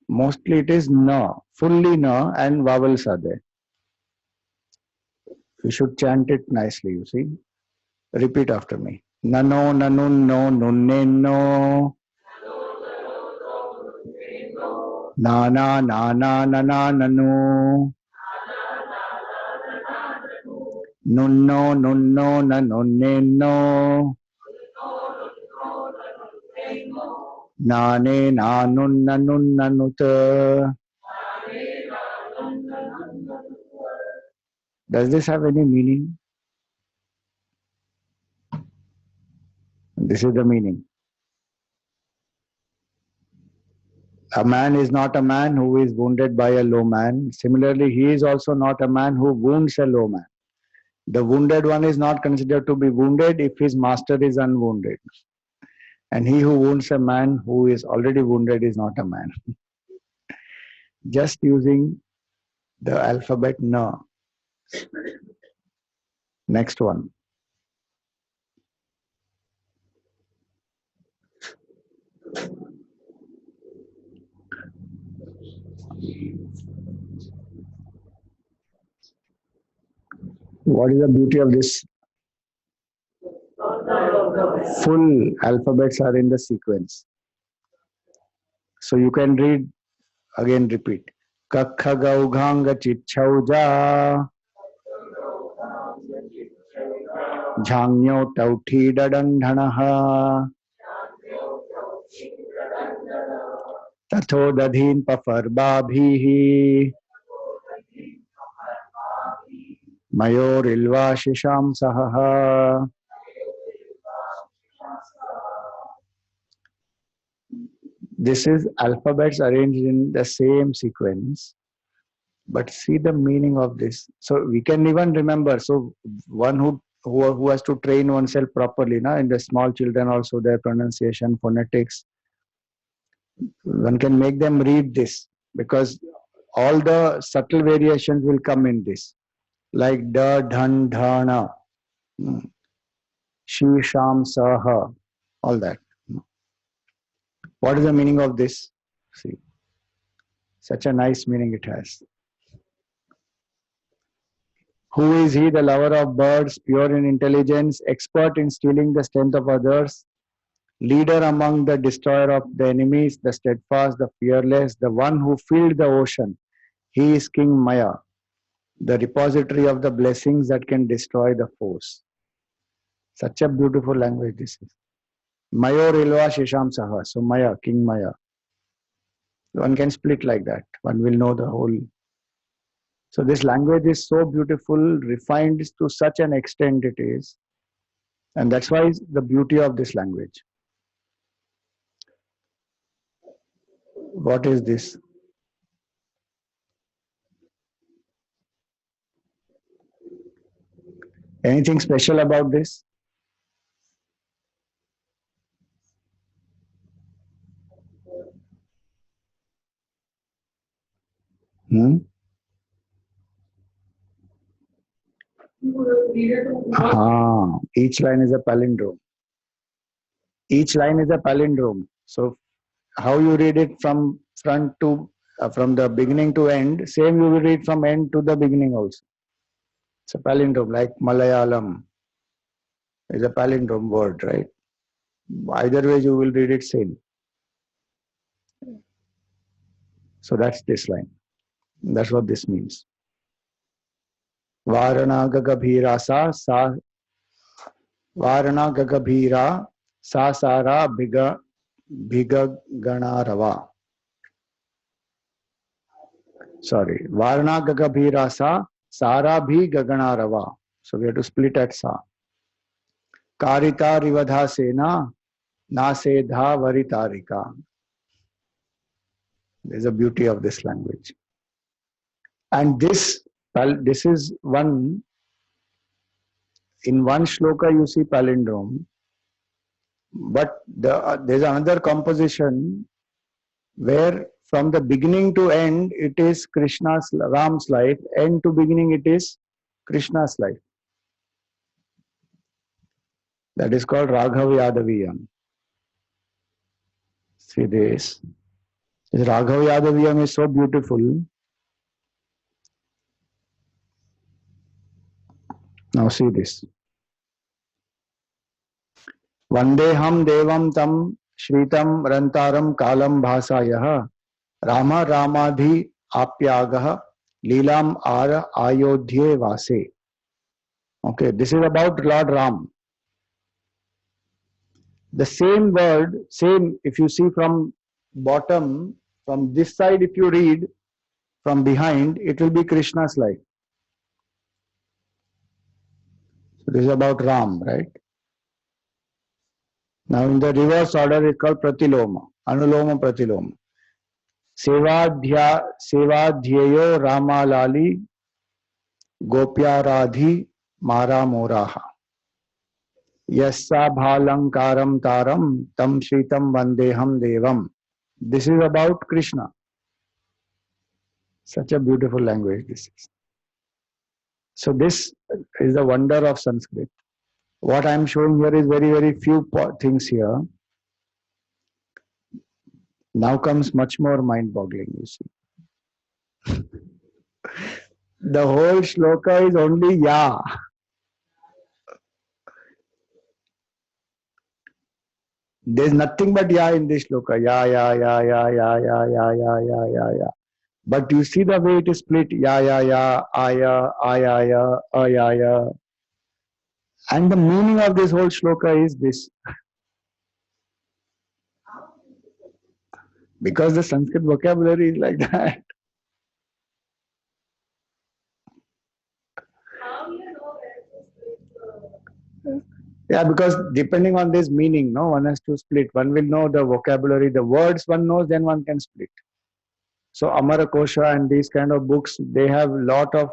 Mostly it is na, fully na, and vowels are there. You should chant it nicely, you see. Repeat after me. Nano, nanun, no, nunne, no. Nana, nana, nana, nanu. Nunno, nunno, nanunne, no. Nane, nanun, nanun, nanuta. Does this have any meaning? This is the meaning. A man is not a man who is wounded by a low man. Similarly, he is also not a man who wounds a low man. The wounded one is not considered to be wounded if his master is unwounded. And he who wounds a man who is already wounded is not a man. Just using the alphabet na. Next one. What is the beauty of this? Full alphabets are in the sequence. So you can read, again repeat. Kakha Gaughanga Chichauja Jhangnyo Tauthi Dadandhanaha Tatho Dadhin Pafarbabhihi Mayor Ilva Shisham Sahaha. This is alphabets arranged in the same sequence, but see the meaning of this. So we can even remember. So one who has to train oneself properly, na, in the small children also, their pronunciation, phonetics, one can make them read this because all the subtle variations will come in this, like da, dhan, dhana, shi, sham, saha, all that. What is the meaning of this? See, such a nice meaning it has. Who is he? The lover of birds, pure in intelligence, expert in stealing the strength of others, leader among the destroyer of the enemies, the steadfast, the fearless, the one who filled the ocean. He is King Maya, the repository of the blessings that can destroy the foes. Such a beautiful language this is. Mayor Ilva Shisham Saha. So Maya, King Maya. One can split like that. One will know the whole So this language is so beautiful, refined to such an extent it is. And that's why the beauty of this language. What is this? Anything special about this? Hmm? Each line is a palindrome. Each line is a palindrome. So how you read it from front to from the beginning to end, same you will read from end to the beginning also. It's a palindrome, like Malayalam is a palindrome word, right? Either way you will read it same. So that's this line. That's what this means. Varana gagabhira sa Varana gagabhira sa sara bhiga ganarava. Sorry, Varna Gagabhira sa Sara bhi Gaganarava. So we have to split at sa. Karita Rivadha Sena Nasedha Varitarika. There's a beauty of this language. And this is one, in one shloka you see palindrome, but there's another composition where from the beginning to end it is Ram's life, end to beginning it is Krishna's life. That is called Raghav Yadaviyam. See this. This Raghav Yadaviyam is so beautiful. Now see this. Vandeham Devam Tam Shritam Rantaram Kalam Bhasayah Rama Ramadhi Apyagah Leelam Ara Ayodhye Vase. Okay, this is about Lord Ram. The same word, same, if you see from bottom, from this side, if you read from behind, it will be Krishna's life. So this is about Ram, right? Now in the reverse order, it's called Pratiloma, Anuloma Pratiloma. Sevadhyeyo Ramalali Gopyaradhi Mara Moraha. Yassa Bhalankaram Taram Tam Shritam Vandeham Devam. This is about Krishna. Such a beautiful language this is. So this is the wonder of Sanskrit. What I am showing here is very, very few things here. Now comes much more mind-boggling, you see. The whole shloka is only Ya. There is nothing but Ya in this shloka. Ya, ya, ya, ya, ya, ya, ya, ya, ya, ya, ya. But you see the way it is split. Ya, ya, ya, aya, aya, aya. And the meaning of this whole shloka is this. Because the Sanskrit vocabulary is like that. Yeah, because depending on this meaning, no, one has to split. One will know the vocabulary, the words one knows, then one can split. So Amara Kosha and these kind of books, they have a lot of,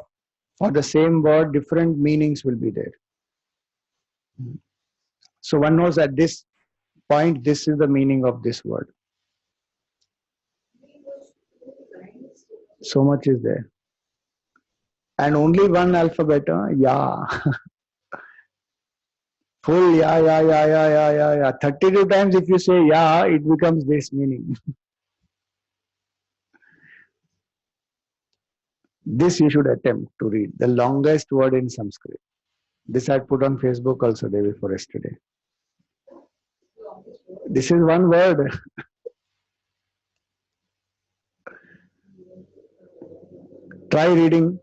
for the same word, different meanings will be there. So one knows at this point, this is the meaning of this word. So much is there. And only one alphabet, Ya. Full ya. 32 times if you say Ya, it becomes this meaning. This you should attempt to read. The longest word in Sanskrit. This I put on Facebook also day before yesterday. This is one word. Try reading.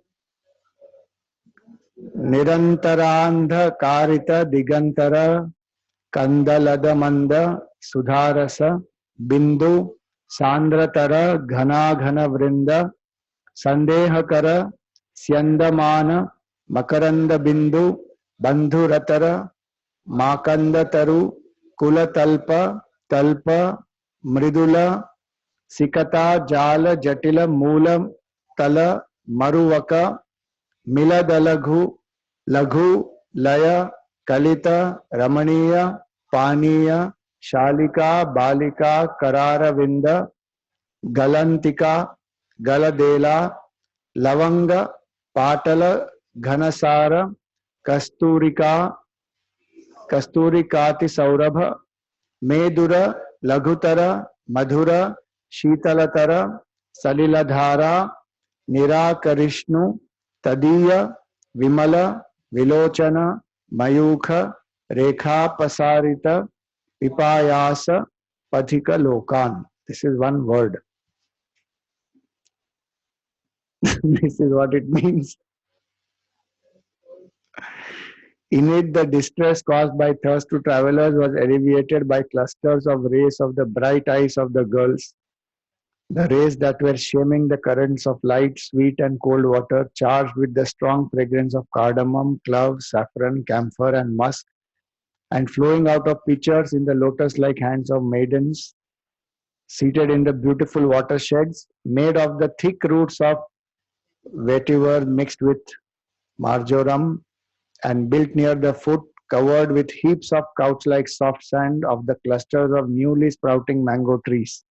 Nirantarandha Karita Digantara Kandaladamanda Sudharasa Bindu Sandratara Ghana Vrinda Sandehakara Syandamana, Makaranda Bindu, Bandhuratara, Makanda Taru, Kulatalpa, Talpa, Mridula, Sikata, Jala, Jatila, Moolam, Tala, Maruvaka, Miladalaghu, Laghu, Laya, Kalita, Ramaniya, Paniya, Shalika, Balika, Kararavinda, Galantika, Galadela, Lavanga, Patala, Ghanasara, Kasturika, Kasturikati Saurabha, Medura, Laghutara, Madhura, Shitalatara, Saliladhara, Nirakarishnu, Tadiya, Vimala, Vilochana, Mayukha, Rekha Pasarita, Pipayasa, Pathika Lokan. This is one word. This is what it means. In it, the distress caused by thirst to travelers was alleviated by clusters of rays of the bright eyes of the girls. The rays that were shimming the currents of light, sweet and cold water, charged with the strong fragrance of cardamom, clove, saffron, camphor, and musk, and flowing out of pitchers in the lotus-like hands of maidens, seated in the beautiful watersheds, made of the thick roots of vetiver mixed with marjoram, and built near the foot, covered with heaps of couch-like soft sand of the clusters of newly sprouting mango trees,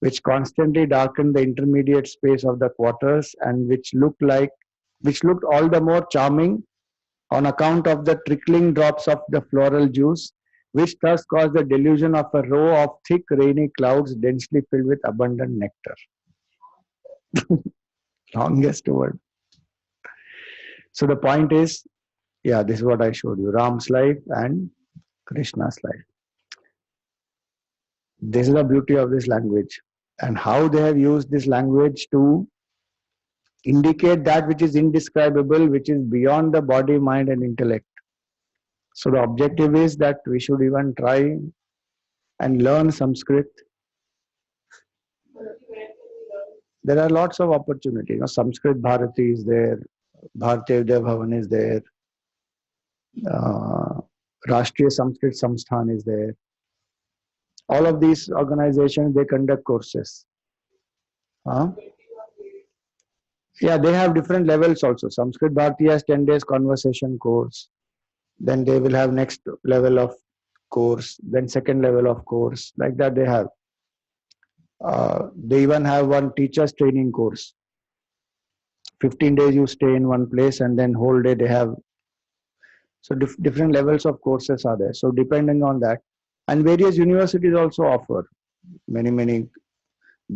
which constantly darkened the intermediate space of the quarters, and which looked all the more charming on account of the trickling drops of the floral juice, which thus caused the delusion of a row of thick rainy clouds densely filled with abundant nectar. Longest word. So the point is, yeah, this is what I showed you, Ram's life and Krishna's life. This is the beauty of this language, and how they have used this language to indicate that which is indescribable, which is beyond the body, mind, and intellect. So the objective is that we should even try and learn Sanskrit. There are lots of opportunities. Sanskrit Bharati is there, Bharatiya Vidya Bhavan is there, Rashtriya Sanskrit Samsthan is there. All of these organizations, they conduct courses. Yeah, they have different levels also. Sanskrit Bharati has 10 days conversation course. Then they will have next level of course, then second level of course. Like that they have. They even have one teacher's training course. 15 days you stay in one place and then whole day they have. So different levels of courses are there. So depending on that. And various universities also offer many.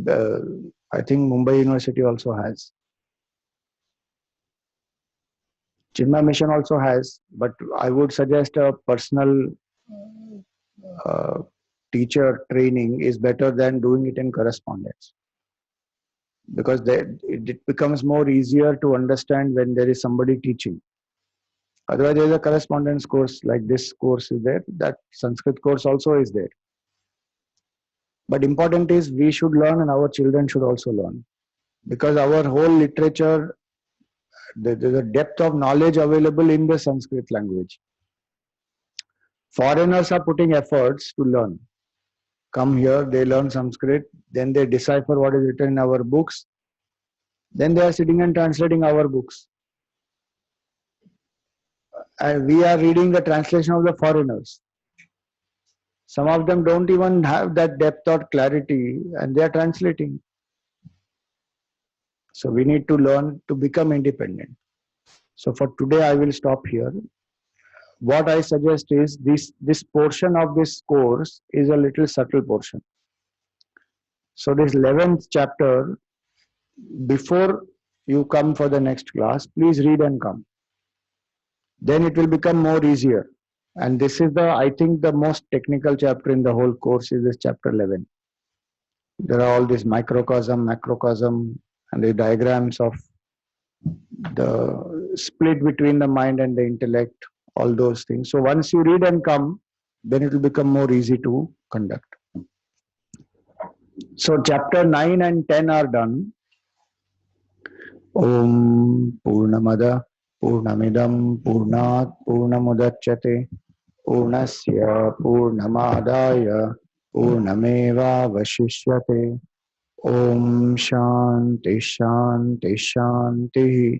I think Mumbai University also has. Chinmaya Mission also has, but I would suggest a personal teacher training is better than doing it in correspondence, because it becomes more easier to understand when there is somebody teaching. Otherwise, there is a correspondence course like this course is there, that Sanskrit course also is there. But important is we should learn and our children should also learn, because our whole literature, there's a depth of knowledge available in the Sanskrit language. Foreigners are putting efforts to learn. Come here, they learn Sanskrit, then they decipher what is written in our books, then they are sitting and translating our books. And we are reading the translation of the foreigners. Some of them don't even have that depth or clarity, and they are translating. So we need to learn to become independent. So for today, I will stop here. What I suggest is this portion of this course is a little subtle portion. So this 11th chapter, before you come for the next class, please read and come. Then it will become more easier. And this is I think the most technical chapter in the whole course is this chapter 11. There are all these microcosm, macrocosm, and the diagrams of the split between the mind and the intellect, all those things. So once you read and come, then it will become more easy to conduct. So chapter 9 and 10 are done. ओम पूर्णमद पूर्णमिदं पूर्णात् पूर्णमुदच्यते पूर्णस्य पूर्णमादाय पूर्णमेवावशिष्यते। ओम शांति शांति शांति।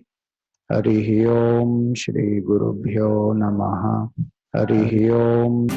हरि ओम श्री गुरुभ्यो नमः। हरि ओम।